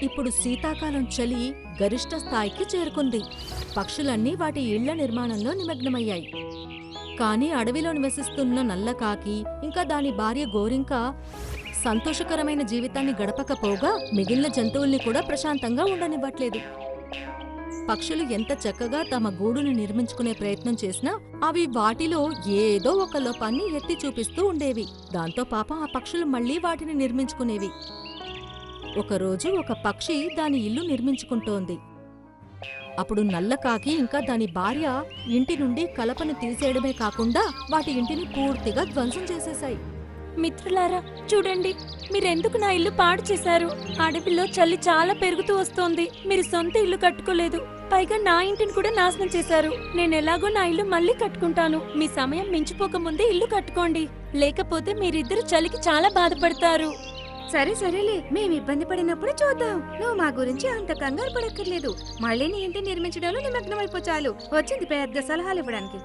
ఇప్పుడు శీతాకాలం చలి గరిష్ట స్థాయికి చేరుకుంది. పక్షులన్నీ వాటి ఇళ్ల నిర్మాణంలో నిమగ్నమయ్యాయి. కానీ అడవిలో నివసిస్తున్న నల్లకాకి ఇంకా దాని భార్య గోరింక సంతోషకరమైన జీవితాన్ని గడపకపోగా మిగిలిన జంతువుల్ని కూడా ప్రశాంతంగా ఉండనివ్వట్లేదు. పక్షులు ఎంత చక్కగా తమ గూడును నిర్మించుకునే ప్రయత్నం చేసినా అవి వాటిలో ఏదో ఒక లోపాన్ని ఎత్తి చూపిస్తూ ఉండేవి. దాంతో పాపం ఆ పక్షులు మళ్లీ వాటిని నిర్మించుకునేవి. ఒకరోజు ఒక పక్షి దాని ఇల్లు నిర్మించుకుంటోంది. అప్పుడు నల్లకాకి ఇంకా దాని భార్య ఇంటి నుండి కలపను తీసేయడమే కాకుండా వాటి ఇంటిని పూర్తిగా ధ్వంసం చేసేశాయి. మిత్రులారా, చూడండి, మీరెందుకు నా ఇల్లు పాడు చేశారు? అడవిలో చలి చాలా పెరుగుతూ వస్తోంది. మీరు సొంత ఇల్లు కట్టుకోలేదు, పైగా నా ఇంటిని కూడా నాశనం చేశారు. నేను ఎలాగో నా ఇల్లు మళ్ళీ కట్టుకుంటాను. మీ సమయం మించిపోకముందే ఇల్లు కట్టుకోండి, లేకపోతే మీరిద్దరు చలికి చాలా బాధపడతారు. సరేలే, మేము ఇబ్బంది పడినప్పుడు చూద్దాం. నువ్వు మా గురించి అంత కంగారు పడక్కర్లేదు. మళ్ళీ నీ ఇంటి నిర్మించడంలో నిమగ్నమైపో చాలు. వచ్చింది పెద్ద సలహాలు ఇవ్వడానికి.